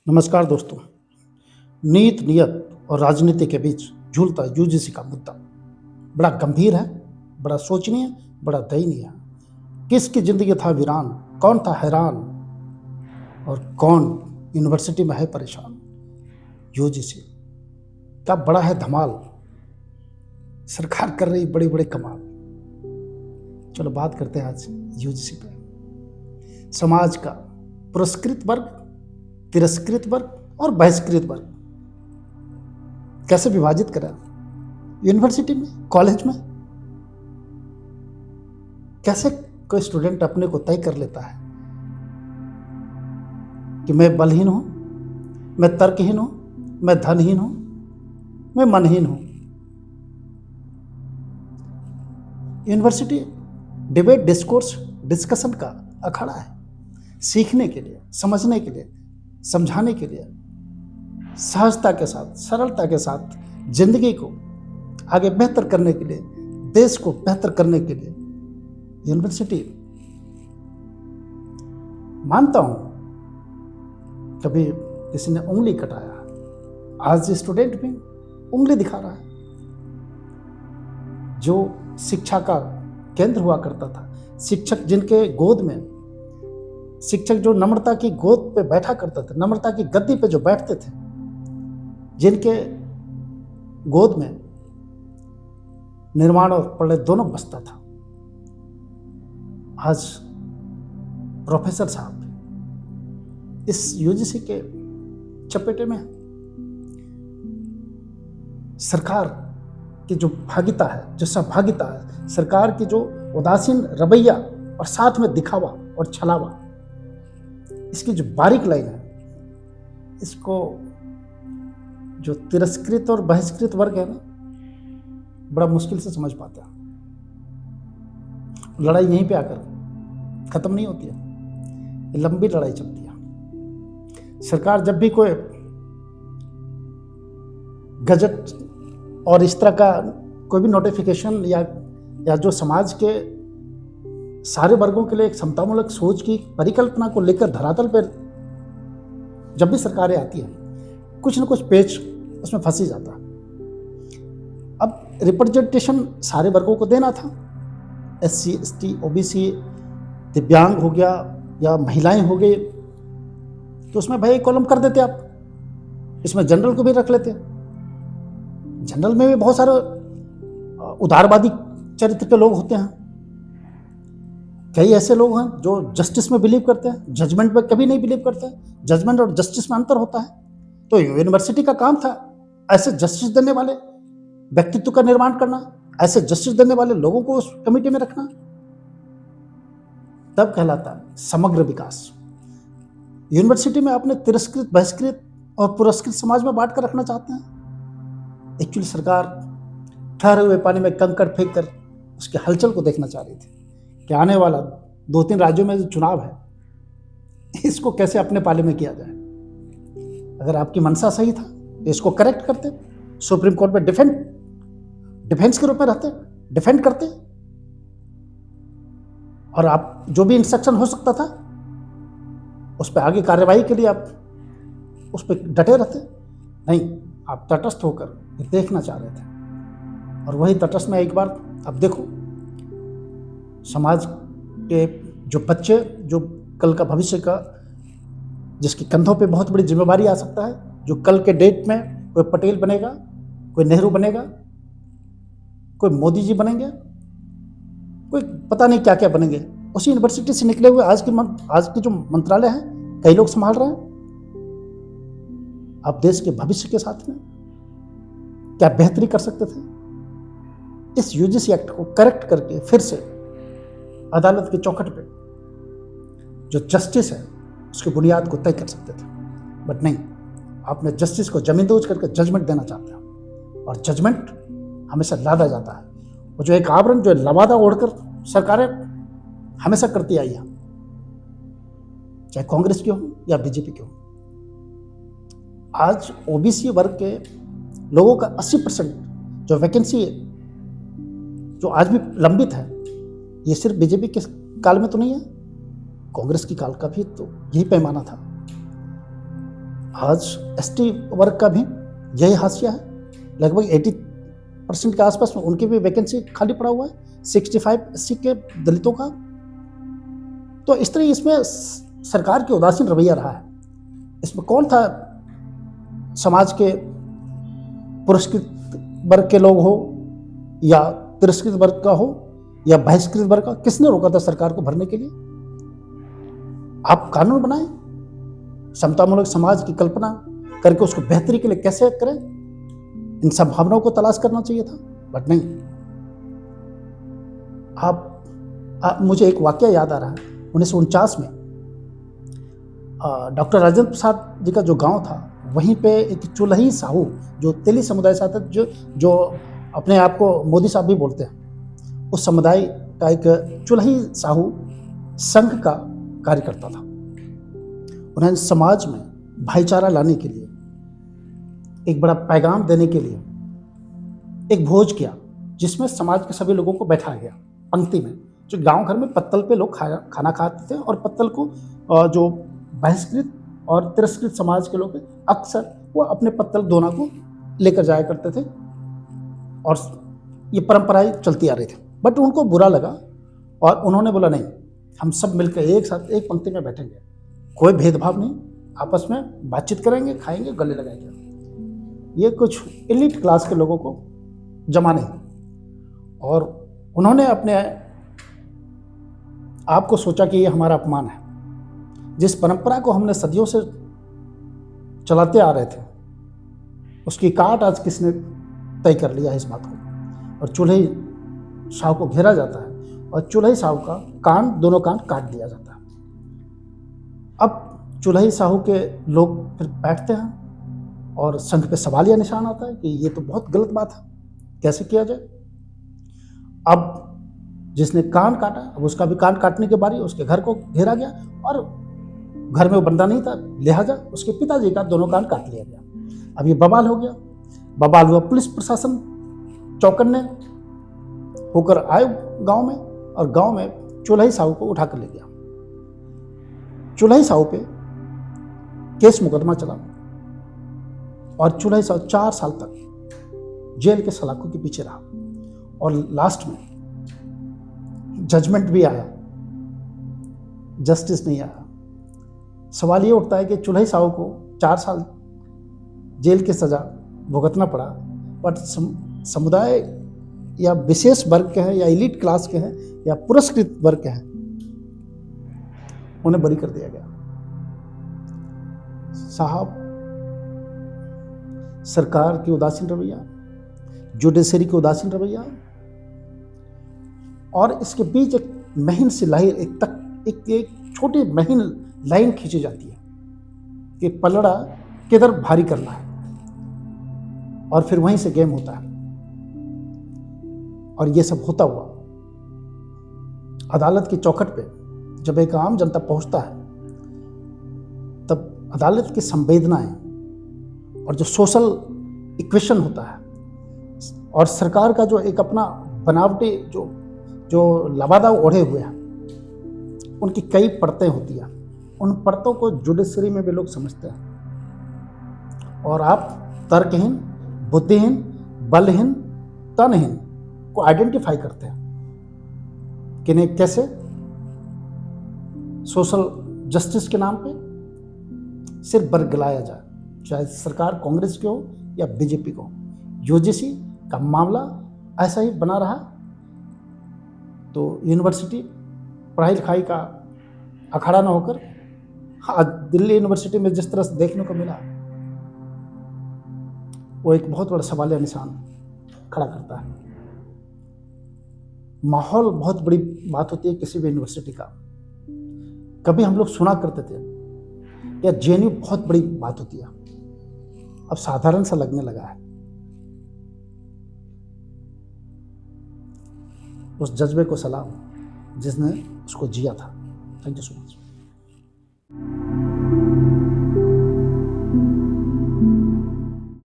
नमस्कार दोस्तों। नीत नियत और राजनीति के बीच झूलता यूजीसी का मुद्दा बड़ा गंभीर है, बड़ा सोचनीय, बड़ा दयनीय है। किसकी जिंदगी था वीरान, कौन था हैरान और कौन यूनिवर्सिटी में है परेशान। यूजीसी का बड़ा है धमाल, सरकार कर रही बड़े बड़े कमाल। चलो बात करते हैं आज यूजीसी पे। समाज का पुरस्कृत वर्ग, तिरस्कृत वर्ग और बहिष्कृत वर्ग कैसे विभाजित करा यूनिवर्सिटी में, कॉलेज में। कैसे कोई स्टूडेंट अपने को तय कर लेता है कि मैं बलहीन हूं, मैं तर्कहीन हूं, मैं धनहीन हूं, मैं मनहीन हूं। यूनिवर्सिटी डिबेट, डिस्कोर्स, डिस्कशन का अखाड़ा है। सीखने के लिए, समझने के लिए, समझाने के लिए, सहजता के साथ, सरलता के साथ जिंदगी को आगे बेहतर करने के लिए, देश को बेहतर करने के लिए यूनिवर्सिटी, मानता हूं कभी किसी ने उंगली कटाया, आज स्टूडेंट भी उंगली दिखा रहा है। जो शिक्षा का केंद्र हुआ करता था, शिक्षक जिनके गोद में, शिक्षक जो नम्रता की गोद पे बैठा करता था, नम्रता की गद्दी पे जो बैठते थे, जिनके गोद में निर्माण और प्रलय दोनों बसता था, आज प्रोफेसर साहब इस यूजीसी के चपेटे में। सरकार की जो भागिता है, जो सहभागिता है, सरकार की जो उदासीन रवैया और साथ में दिखावा और छलावा, इसकी जो बारीक लाइन है, इसको जो तिरस्कृत और बहिष्कृत वर्ग है ना, बड़ा मुश्किल से समझ पाते हैं। लड़ाई यहीं पे आकर खत्म नहीं होती है, ये लंबी लड़ाई चलती है। सरकार जब भी कोई गजट और इस तरह का कोई भी नोटिफिकेशन या जो समाज के सारे वर्गों के लिए एक समतामूलक सोच की परिकल्पना को लेकर धरातल पर जब भी सरकारें आती हैं, कुछ न कुछ पेच उसमें फंसी जाता। अब रिप्रेजेंटेशन सारे वर्गों को देना था, SC, ST, OBC, दिव्यांग हो गया या महिलाएं हो गई, तो उसमें भाई एक कॉलम कर देते आप, इसमें जनरल को भी रख लेते। जनरल में भी बहुत सारे उदारवादी चरित्र के लोग होते हैं। कई ऐसे लोग हैं जो जस्टिस में बिलीव करते हैं, जजमेंट में कभी नहीं बिलीव करते हैं। जजमेंट और जस्टिस में अंतर होता है। तो यूनिवर्सिटी का काम था ऐसे जस्टिस देने वाले व्यक्तित्व का निर्माण करना, ऐसे जस्टिस देने वाले लोगों को उस कमेटी में रखना, तब कहलाता समग्र विकास। यूनिवर्सिटी में अपने तिरस्कृत, बहिष्कृत और पुरस्कृत समाज में बांट कर रखना चाहते हैं। एक्चुअली सरकार ठहरे हुए पानी में कंकड़ फेंक कर उसके हलचल को देखना चाह रही थी कि आने वाला 2-3 राज्यों में जो चुनाव है, इसको कैसे अपने पाले में किया जाए। अगर आपकी मंशा सही था तो इसको करेक्ट करते, सुप्रीम कोर्ट में डिफेंस के रूप में रहते, डिफेंड करते, और आप जो भी इंस्ट्रक्शन हो सकता था उस पर आगे कार्यवाही के लिए आप उस पर डटे रहते। नहीं, आप तटस्थ होकर देखना चाह रहे थे। और वही तटस्थ में एक बार अब देखो, समाज के जो बच्चे, जो कल का भविष्य का, जिसके कंधों पे बहुत बड़ी जिम्मेदारी आ सकता है, जो कल के डेट में कोई पटेल बनेगा, कोई नेहरू बनेगा, कोई मोदी जी बनेंगे, कोई पता नहीं क्या क्या बनेंगे, उसी यूनिवर्सिटी से निकले हुए आज की जो मंत्रालय है, कई लोग संभाल रहे हैं। आप देश के भविष्य के साथ में क्या बेहतरी कर सकते थे? इस यूजीसी एक्ट को करेक्ट करके फिर से अदालत के चौखट पे जो जस्टिस है उसकी बुनियाद को तय कर सकते थे, बट नहीं, आपने जस्टिस को जमींदोज करके जजमेंट देना चाहते हैं। और जजमेंट हमेशा लादा जाता है, और जो एक आवरण जो लवादा ओढ़कर सरकारें हमेशा करती आई है, चाहे कांग्रेस की हो या बीजेपी की हो। आज ओबीसी वर्ग के लोगों का 80% जो वैकेंसी है, जो आज भी लंबित है, ये सिर्फ बीजेपी के काल में तो नहीं है, कांग्रेस की काल का भी तो यही पैमाना था। आज एसटी वर्ग का भी यही हाशिया है। लगभग 80% के आसपास में उनकी भी वैकेंसी खाली पड़ा हुआ है, 65 एससी के दलितों का। तो इस तरह इसमें सरकार की उदासीन रवैया रहा है। इसमें कौन था, समाज के पुरस्कृत वर्ग के लोग हो या तिरस्कृत वर्ग का हो या बहिष्कृत वर्ग का, किसने रोका था सरकार को भरने के लिए? आप कानून बनाएं, समतामूलक समाज की कल्पना करके उसको बेहतरी के लिए कैसे करें, इन संभावनाओं को तलाश करना चाहिए था, बट नहीं। मुझे एक वाकया याद आ रहा है। 1949 में डॉक्टर राजेंद्र प्रसाद जी का जो गांव था, वहीं पे एक चुलही साहू, जो तेली समुदाय से आते, जो अपने आप को मोदी साहब भी बोलते हैं, उस समुदाय का एक चुलही साहू संघ का कार्य करता था। उन्होंने समाज में भाईचारा लाने के लिए, एक बड़ा पैगाम देने के लिए एक भोज किया, जिसमें समाज के सभी लोगों को बैठाया गया पंक्ति में। जो गांव घर में पत्तल पे लोग खाना खाते थे, और पत्तल को जो बहिष्कृत और तिरस्कृत समाज के लोग अक्सर वो अपने पत्तल दोना को लेकर जाया करते थे, और ये परंपराएं चलती आ रही थी। बट उनको बुरा लगा और उन्होंने बोला, नहीं, हम सब मिलकर एक साथ एक पंक्ति में बैठेंगे, कोई भेदभाव नहीं, आपस में बातचीत करेंगे, खाएंगे, गले लगाएंगे। ये कुछ एलिट क्लास के लोगों को जमा नहीं। और उन्होंने अपने आप को सोचा कि ये हमारा अपमान है। जिस परंपरा को हमने सदियों से चलाते आ रहे थे, उसकी काट आज किसने तय कर लिया है इस बात को, और चुलही साहू को घेरा जाता है, और चुलही साहू का दोनों कान काट दिया जाता है। अब चुलही साहू के लोग फिर बैठते हैं और संघ पे सवालिया निशान आता है कि ये तो बहुत गलत बात है, कैसे किया जाए। अब जिसने कान काटा, अब उसका भी कान काटने के बारी, उसके घर को घेरा गया, और घर में वो बंदा नहीं था, लिहाजा उसके पिताजी का दोनों कान काट लिया गया। अब ये बवाल हो गया। बवाल हुआ, पुलिस प्रशासन चौकन्ने होकर आए गांव में, और गांव में चुलही साहू को उठा कर ले गया। चुलही साहू पे केस मुकदमा चला, और चुलही साहू 4 साल तक जेल के सलाखों के पीछे रहा, और लास्ट में जजमेंट भी आया, जस्टिस नहीं आया। सवाल ये उठता है कि चुलही साहू को 4 साल जेल की सजा भुगतना पड़ा, बट समुदाय या विशेष वर्ग के हैं, या एलिट क्लास के हैं, या पुरस्कृत वर्ग के हैं, उन्हें बरी कर दिया गया। साहब, सरकार की उदासीन रवैया, जुडिशरी की उदासीन रवैया, और इसके बीच एक महीन सी लाइन, एक छोटी महीन लाइन खींची जाती है कि पलड़ा किधर भारी करना है, और फिर वहीं से गेम होता है। और ये सब होता हुआ अदालत की चौखट पे जब एक आम जनता पहुंचता है, तब अदालत की संवेदनाएं और जो सोशल इक्वेशन होता है, और सरकार का जो एक अपना बनावटी जो लबादा ओढ़े हुए हैं, उनकी कई परतें होती हैं। उन परतों को जुडिशरी में भी लोग समझते हैं, और आप तर्कहीन, बुद्धिहीन, बलहीन, तनहीन को आइडेंटिफाई करते हैं कि नहीं, कैसे सोशल जस्टिस के नाम पे सिर्फ बरगलाया जाए, चाहे सरकार कांग्रेस की हो या बीजेपी को। यूजीसी का मामला ऐसा ही बना रहा, तो यूनिवर्सिटी पढ़ाई लिखाई का अखाड़ा न होकर आज दिल्ली यूनिवर्सिटी में जिस तरह से देखने को मिला, वो एक बहुत बड़ा सवालिया निशान खड़ा करता है। माहौल बहुत बड़ी बात होती है किसी भी यूनिवर्सिटी का। कभी हम लोग सुना करते थे या जेएनयू बहुत बड़ी बात होती है, अब साधारण सा लगने लगा है। उस जज्बे को सलाम जिसने उसको जिया था। Thank you so much.